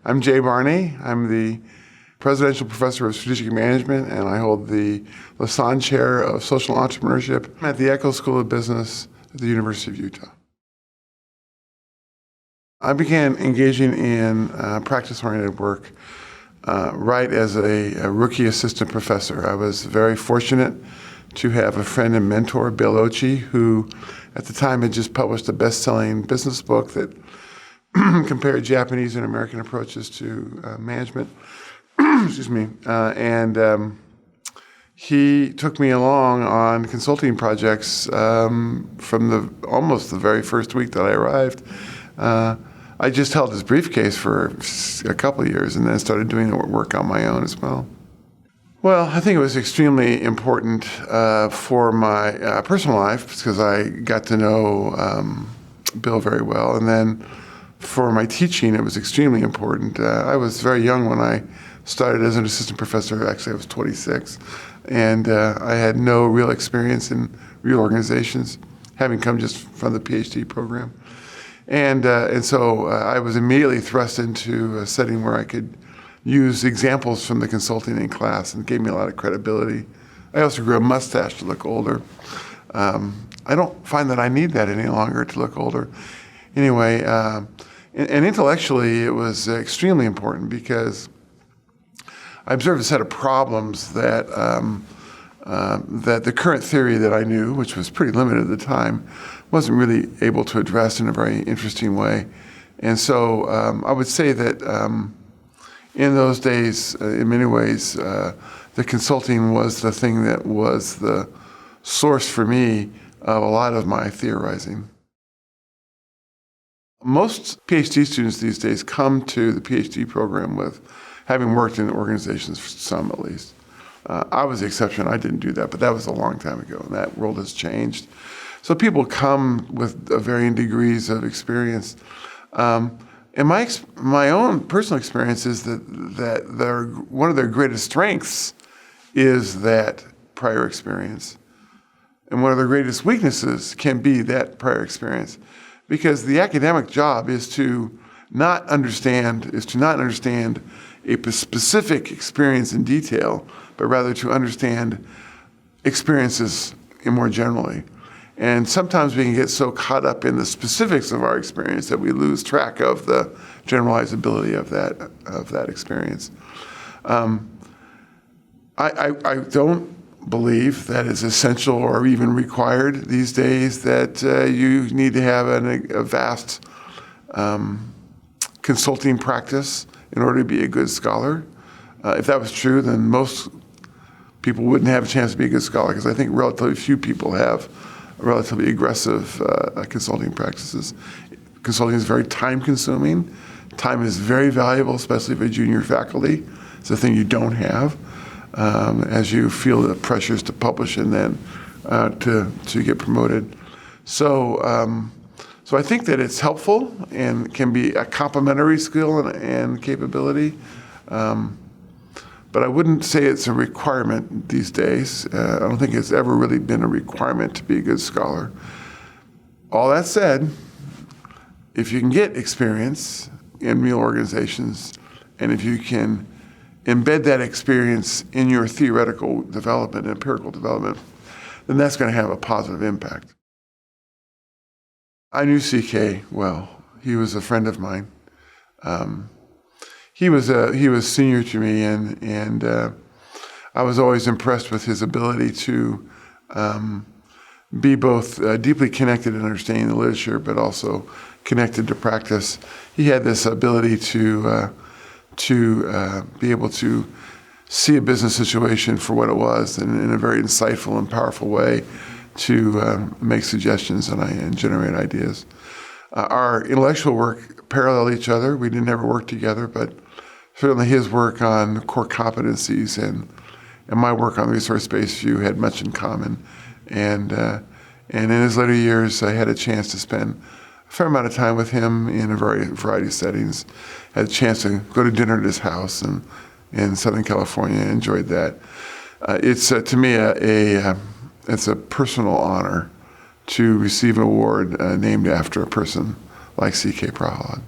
I'm Jay Barney. I'm the Presidential Professor of Strategic Management, and I hold the Lassonde Chair of Social Entrepreneurship at the Eccles School of Business at the University of Utah. I began engaging in practice-oriented work right as a rookie assistant professor. I was very fortunate to have a friend and mentor, Bill Ochi, who at the time had just published a best-selling business book that compared Japanese and American approaches to management. Excuse me. He took me along on consulting projects from almost the very first week that I arrived. I just held his briefcase for a couple of years and then started doing work on my own as well. Well, I think it was extremely important for my personal life because I got to know Bill very well. And then for my teaching, it was extremely important. I was very young when I started as an assistant professor. Actually, I was 26. And I had no real experience in real organizations, having come just from the PhD program. And so I was immediately thrust into a setting where I could use examples from the consulting in class, and it gave me a lot of credibility. I also grew a mustache to look older. I don't find that I need that any longer to look older. Anyway, and intellectually, it was extremely important because I observed a set of problems that that the current theory that I knew, which was pretty limited at the time, wasn't really able to address in a very interesting way. And so I would say that in those days, in many ways, the consulting was the thing that was the source for me of a lot of my theorizing. Most PhD students these days come to the PhD program with having worked in organizations, some at least. I was the exception. I didn't do that, but that was a long time ago, and that world has changed. So people come with varying degrees of experience. And my own personal experience is that one of their greatest strengths is that prior experience. And one of their greatest weaknesses can be that prior experience. Because the academic job is to not understand a specific experience in detail, but rather to understand experiences more generally. And sometimes we can get so caught up in the specifics of our experience that we lose track of the generalizability of that experience. I don't believe that it's essential or even required these days that you need to have a vast consulting practice in order to be a good scholar. If that was true, then most people wouldn't have a chance to be a good scholar, because I think relatively few people have relatively aggressive consulting practices. Consulting is very time-consuming. Time is very valuable, especially for junior faculty. It's a thing you don't have as you feel the pressures to publish and then to get promoted. So I think that it's helpful and can be a complementary skill and capability. But I wouldn't say it's a requirement these days. I don't think it's ever really been a requirement to be a good scholar. All that said, if you can get experience in real organizations, and if you can embed that experience in your theoretical development, empirical development, then that's going to have a positive impact. I knew CK well. He was a friend of mine. He was senior to me, and I was always impressed with his ability to be both deeply connected in understanding the literature, but also connected to practice. He had this ability to be able to see a business situation for what it was, and in a very insightful and powerful way to make suggestions and generate ideas. Our intellectual work paralleled each other. We didn't ever work together, but certainly his work on core competencies and my work on the resource-based view had much in common. And in his later years, I had a chance to spend a fair amount of time with him in a variety of settings. Had a chance to go to dinner at his house in Southern California. Enjoyed that. It's to me it's a personal honor to receive an award named after a person like C.K. Prahalad.